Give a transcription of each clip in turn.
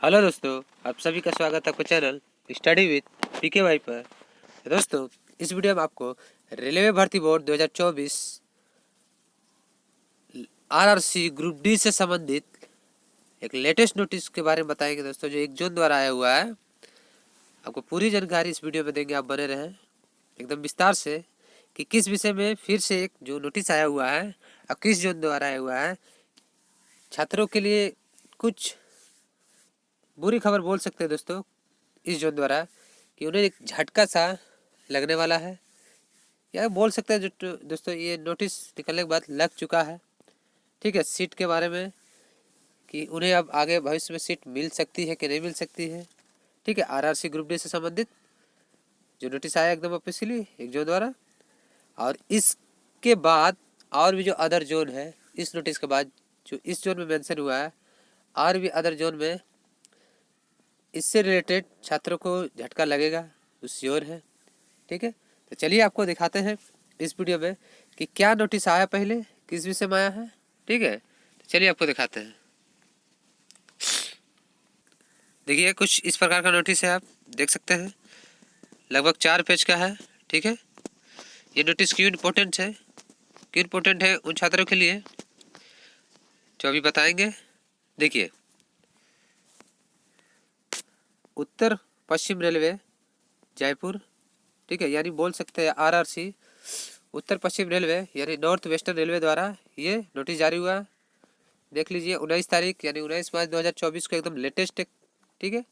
Hello दोस्तों, आप सभी का स्वागत है आपके channel study with PK Y पर। दोस्तों, इस वीडियो में आपको रेलवे भर्ती बोर्ड 2024 आरआरसी ग्रुप डी से संबंधित एक लेटेस्ट नोटिस के बारे में बताएंगे दोस्तों, जो 1 जून द्वारा आया हुआ है। आपको पूरी जानकारी इस वीडियो में देंगे, आप बने रहें एकदम विस्तार से कि किस विषय में फिर से एक जो नोटिस आया हुआ है और किस जून द्वारा आया हुआ है। छात्रों के लिए कुछ बुरी खबर बोल सकते हैं दोस्तों इस जून द्वारा, कि उन्हें एक झटका सा लगने वाला है, या बोल सकते हैं जो दोस्तों ये नोटिस निकलने के बाद लग चुका है। ठीक है, सीट के बारे में कि उन्हें अब आगे भविष्य में सीट मिल सकती है कि नहीं मिल सकती है। ठीक है, आरआरसी ग्रुप डी से संबंधित जो नोटिस आया एकदम ऑफिशियली 1 जून द्वारा। और इसके बाद और भी जो अदर जोन है, इस नोटिस के बाद जो इस जोन में मेंशन हुआ है, और भी अदर जोन में इससे रिलेटेड छात्रों को झटका लगेगा, वो श्योर है। ठीक है, तो चलिए आपको दिखाते हैं इस वीडियो में कि क्या नोटिस आया, पहले किस विषय में आया है। ठीक है, तो चलिए आपको दिखाते हैं। देखिए, कुछ इस प्रकार का नोटिस है, आप देख सकते हैं, लगभग 4 पेज का है। ठीक है, ये नोटिस क्यों इम्पोर्टेंट है, क्यों इम्पोर्टेंट है उन छात्रों के लिए जो अभी बताएंगे। देखिए, उत्तर पश्चिम रेलवे जयपुर, ठीक है, यानी बोल सकते हैं आरआरसी उत्तर पश्चिम रेलवे यानी नॉर्थ वेस्टर्न रेलवे द्वारा ये नोटिस जारी हुआ। देख लीजिए, 19 तारीख यानी 19 मार्च 2024 को, एकदम लेटेस्ट है। ठीक है,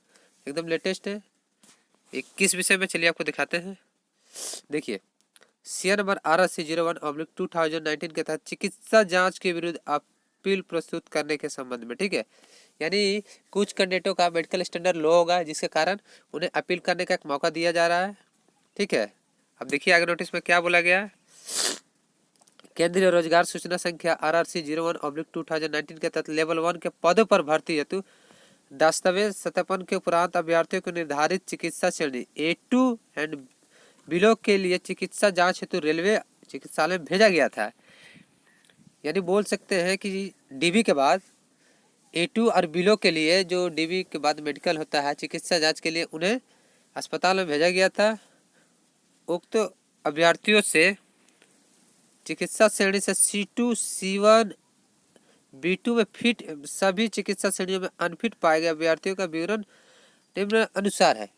एकदम लेटेस्ट है। एक किस विषय में, चलिए आपको दिखाते हैं। देखिए, सीआर नंबर RRC01/2019 के तहत चिकित्सा जांच के विरुद्ध अपील प्रस्तुत करने के संबंध में। ठीक है, यानी कुछ कैंडिडेटों का मेडिकल स्टैंडर्ड लो होगा, जिसके कारण उन्हें अपील करने का एक मौका दिया जा रहा है। ठीक है, अब देखिए आगे नोटिस में क्या बोला गया है। केंद्रीय रोजगार सूचना संख्या RRC01/2019 के तहत लेवल 1 के पदों पर भर्ती हेतु दस्तावेज सत्यापन के उपरांत अभ्यर्थियों को निर्धारित चिकित्सा श्रेणी A2 एंड बिलो के लिए चिकित्सा जांच हेतु रेलवे चिकित्सालय में भेजा गया था। यानी बोल सकते हैं कि डीबी के बाद A2 और बिलो के लिए, जो डीबी के बाद मेडिकल होता है चिकित्सा जांच के लिए, उन्हें अस्पताल में भेजा गया था। उक्त अभ्यर्थियों से चिकित्सा श्रेणी से C2, C1, B2 में फिट सभी चिकित्सा श्रेणियों में अनफिट पाए गए अभ्यर्थियों का विवरण निम्न अनुसार है।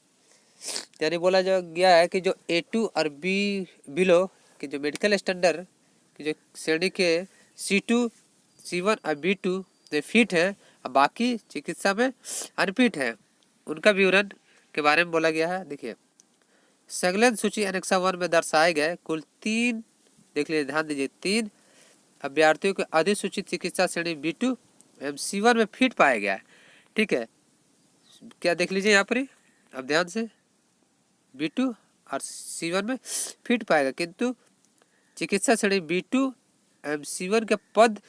यानी बोला जा गया है कि जो A2 और बी बिलो के जो मेडिकल स्टैंडर्ड की जो श्रेणी के C2, C1 और B2 में फिट है, और बाकी चिकित्सा में अनफिट है, उनका विवरण के बारे में बोला गया है। देखिए, संकलन सूची एनेक्सा 1 में दर्शाए गए कुल 3, देख लीजिए, ध्यान दीजिए, 3 अभ्यर्थियों को अधिसूचित चिकित्सा श्रेणी B2 एवं C1 में फिट पाया गया है। ठीक है, क्या देख लीजिए यहाँ पर ही, अब ध्यान से, B2 और C1 में फिट पाएगा, किंतु चिकित्सा श्रेणी B2 एवं C1 के पद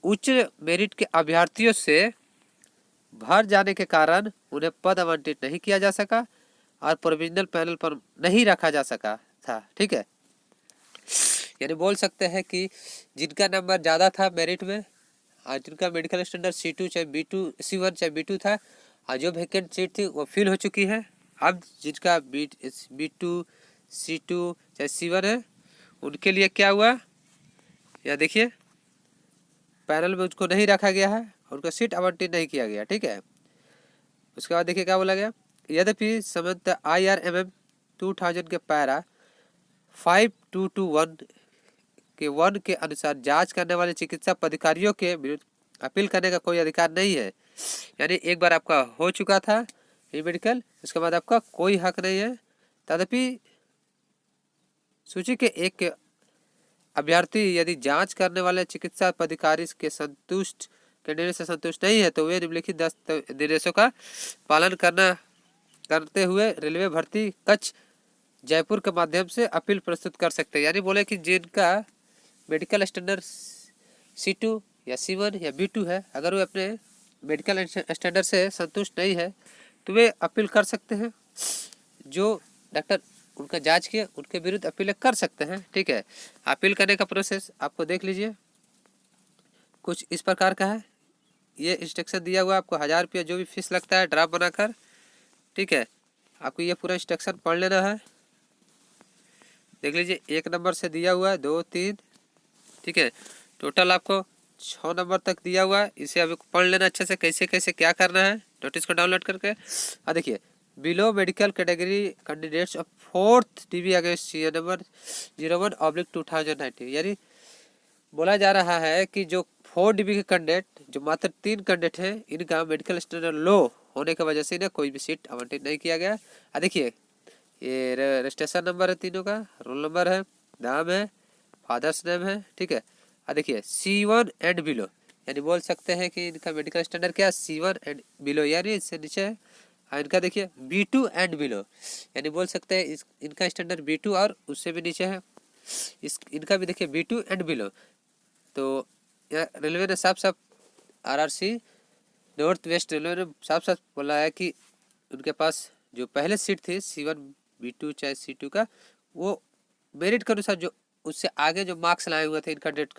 उच्च मेरिट के अभ्यर्थियों से भर जाने के कारण उन्हें पद आवंटित नहीं किया जा सका और प्रोविजनल पैनल पर नहीं रखा जा सका था। ठीक है, यानी बोल सकते हैं कि जिनका नंबर ज़्यादा था मेरिट में, और जिनका मेडिकल स्टैंडर्ड C2 चाहे B2, C1 चाहे B2 था, और जो वैकेंट सीट थी वो फिल हो चुकी है। अब जिनका B2, C2 चाहे C1 है, उनके लिए क्या हुआ, या देखिए, पैनल में उसको नहीं रखा गया है, उनका सीट आवंटित नहीं किया गया। ठीक है, उसके बाद देखिए क्या बोला गया। यद्यपि समन्त IRMM 2000 के पैरा 5221 के 1 के अनुसार जांच करने वाले चिकित्सा पदाधिकारियों के विरुद्ध अपील करने का कोई अधिकार नहीं है। यानी एक बार आपका हो चुका था ये मेडिकल, उसके बाद आपका कोई हक नहीं है। तथापि सूची के एक के अभ्यर्थी यदि जांच करने वाले चिकित्सा पदाधिकारी के संतुष्ट के निर्णय से संतुष्ट नहीं है, तो वे निम्नलिखित 10 निर्देशों का पालन करते हुए रेलवे भर्ती कक्ष जयपुर के माध्यम से अपील प्रस्तुत कर सकते हैं। यानी बोले कि जिनका मेडिकल स्टैंडर्ड C2 या C1 या B2 है, अगर वे अपने मेडिकल स्टैंडर्ड से संतुष्ट नहीं है, तो वे अपील कर सकते हैं। जो डॉक्टर उनका जांच किए, उनके विरुद्ध अपील कर सकते हैं। ठीक है, अपील करने का प्रोसेस आपको देख लीजिए, कुछ इस प्रकार का है। ये इंस्ट्रक्शन दिया हुआ है आपको, 1000 रुपया जो भी फीस लगता है ड्राफ्ट बनाकर, ठीक है। आपको ये पूरा इंस्ट्रक्शन पढ़ लेना है। देख लीजिए 1 नंबर से दिया हुआ है 2 3, ठीक है। टोटल आपको 6 नंबर तक दिया हुआ है। इसे अभी पढ़ लेना अच्छे से, कैसे कैसे क्या करना है नोटिस को डाउनलोड करके। देखिए, below medical category candidates of 4th DB against CA number 01/2019, यानी बोला जा रहा है कि जो 4 DB के कैंडिडेट, जो मात्र 3 कैंडिडेट हैं, इनका मेडिकल स्टैंडर्ड लो होने की वजह से इन्हें कोई भी सीट आवंटित नहीं किया गया। देखिए, ये रजिस्ट्रेशन नंबर है तीनों का, रोल नंबर है, नाम है, फादर्स नेम है, ठीक है। देखिए C1 एंड बिलो, यानी बोल सकते हैं कि इनका मेडिकल स्टैंडर्ड क्या है, C1 एंड बिलो, यानी इससे नीचे है। इनका देखिए B2 एंड बिलो, यानी बोल सकते हैं इनका स्टैंडर्ड B2 और उससे भी नीचे है। इनका भी देखिए B2 एंड बिलो। तो रेलवे ने साफ साफ, RRC नॉर्थ वेस्ट रेलवे ने साफ साफ बोला है कि उनके पास जो पहले सीट थी C1 B2 चाहे C2 का, वो मेरिट के अनुसार जो उससे आगे जो मार्क्स लाए हुए थे इन कैंडिडेट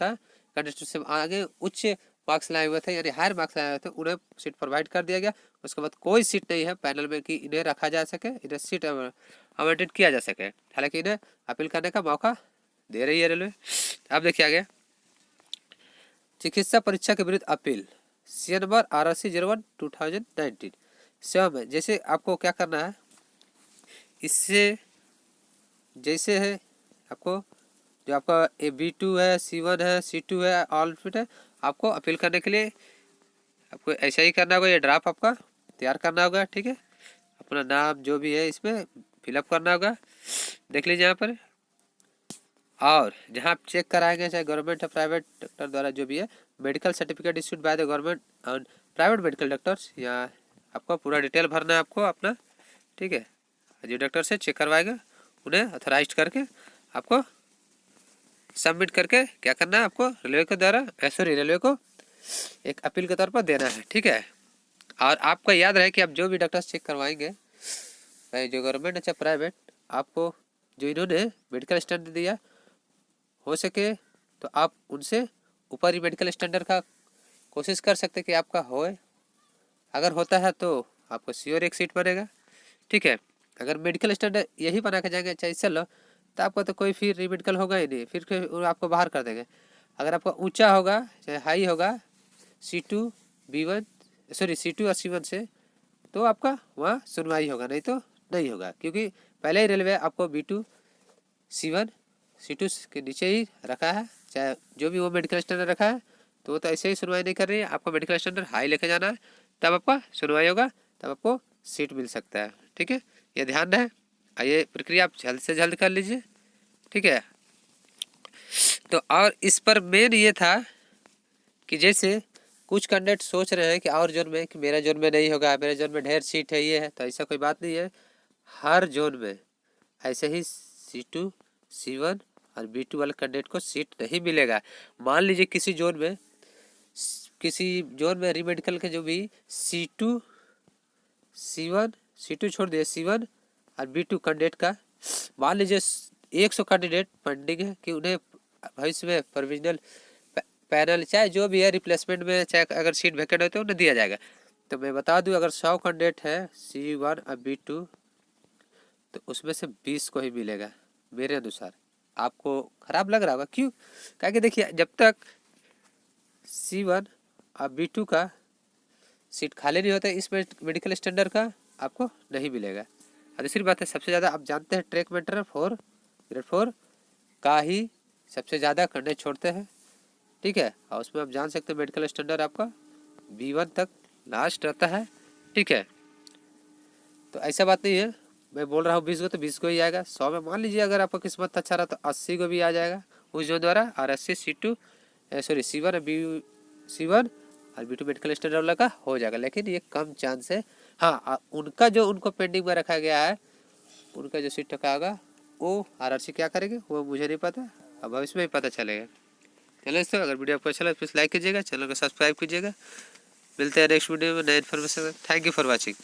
से आगे उच्च मार्क्स लाए हुए थे, यानी हायर मार्क्स लाए हुए थे, उन्हें सीट प्रोवाइड कर दिया गया। उसके बाद कोई सीट नहीं है पैनल में कि इन्हें रखा जा सके, इन्हें सीट आवंटित किया जा सके। हालांकि इन्हें अपील करने का मौका दे रही है रेलवे। अब देखिए आगे, चिकित्सा परीक्षा के विरुद्ध अपील, सीए नंबर RRC 01/2019 सेवा में। जैसे आपको क्या करना है, इससे जैसे है आपको जो आपका B2 है, C1 है, C2 है, ऑल फिट है, आपको अपील करने के लिए आपको ऐसा ही करना होगा। ये ड्राफ्ट आपका तैयार करना होगा, ठीक है। अपना नाम जो भी है इसमें फिलअप करना होगा, देख लीजिए यहाँ पर। और जहाँ आप चेक कराएंगे, चाहे गवर्नमेंट या प्राइवेट डॉक्टर द्वारा जो भी है, medical certificate issued by the government and private medical doctors, या आपको पूरा डिटेल भरना है आपको अपना, ठीक है। जो डॉक्टर से चेक करवाएगा उन्हें ऑथराइज करके आपको सबमिट करके क्या करना है, आपको रेलवे के द्वारा रेलवे को एक अपील के तौर पर देना है, ठीक है। और आपको याद रहे कि आप जो भी डॉक्टर चेक करवाएंगे, चाहे जो गवर्नमेंट है चाहे प्राइवेट, आपको जो इन्होंने मेडिकल स्टैंडर्ड दिया, हो सके तो आप उनसे ऊपर ही मेडिकल स्टैंडर्ड का कोशिश कर सकते कि आपका होए। अगर होता है तो आपको श्योर एक सीट बनेगा, ठीक है। अगर मेडिकल स्टैंडर्ड यही बना के जाएंगे चाहे चलो, तो आपको तो कोई फिर रीमेडिकल होगा ही नहीं, फिर आपको बाहर कर देंगे। अगर आपका ऊंचा होगा चाहे हाई होगा C2 B1 C2 और C1 से, तो आपका वहाँ सुनवाई होगा, नहीं तो नहीं होगा। क्योंकि पहले ही रेलवे आपको B2 C1 C2 के नीचे ही रखा है, चाहे जो भी वो मेडिकल स्टैंडर्ड रखा है, तो वो तो ऐसे ही सुनवाई नहीं कर रही है। आपको मेडिकल स्टैंडर्ड हाई लेके जाना है, तब आपका सुनवाई होगा, तब आपको सीट मिल सकता है, ठीक है। ये ध्यान रहे, ये प्रक्रिया आप जल्द से जल्द कर लीजिए, ठीक है। तो और इस पर मेन ये था कि जैसे कुछ कैंडिडेट सोच रहे हैं कि और जोन में, कि मेरा जोन में नहीं होगा, मेरे जोन में ढेर सीट है, ये है, तो ऐसा कोई बात नहीं है। हर जोन में ऐसे ही C2 C1 और B2 वाले कैंडिडेट को सीट नहीं मिलेगा। मान लीजिए किसी जोन में रीमेडिकल के जो भी C2 छोड़ दिए, C1 और B2 कैंडिडेट का, मान लीजिए 100 कैंडिडेट पेंडिंग है कि उन्हें भविष्य में प्रोविजनल पैनल चाहे जो भी है रिप्लेसमेंट में, चाहे अगर सीट वैकेंट हो तो उन्हें दिया जाएगा। तो मैं बता दूं, अगर 100 कैंडिडेट है C1 और B2, तो उसमें से 20 को ही मिलेगा मेरे अनुसार। आपको खराब लग रहा होगा, क्यों? क्योंकि देखिए, जब तक C1 और B2 का सीट खाली नहीं होता इस मेडिकल स्टैंडर्ड का, आपको नहीं मिलेगा। और दूसरी बात है, सबसे ज़्यादा आप जानते हैं ट्रैक मेंटेनर ग्रेड 4 का ही सबसे ज़्यादा कैंडिडेट छोड़ते हैं, ठीक है। और उसमें आप जान सकते हैं मेडिकल स्टैंडर्ड आपका B1 तक लास्ट रहता है, ठीक है। तो ऐसा बात नहीं है, मैं बोल रहा हूँ 20 को तो 20 को ही आएगा। 100 में मान लीजिए अगर आपका किस्मत अच्छा रहा तो 80 को भी आ जाएगा उस जो द्वारा। और C1 और B2 मेडिकल स्टैंडर्ड वाला का हो जाएगा, लेकिन ये कम चांस है। हाँ, उनका जो उनको पेंडिंग में रखा गया है, उनका जो सीट रखा होगा, वो RRC क्या करेंगे वो मुझे नहीं पता, अब भविष्य में ही पता चलेगा। चलो दोस्तों, अगर वीडियो आपको अच्छा लगे प्लीज़ लाइक कीजिएगा, चैनल को सब्सक्राइब कीजिएगा। मिलते हैं नेक्स्ट वीडियो में नए information. Thank you for watching.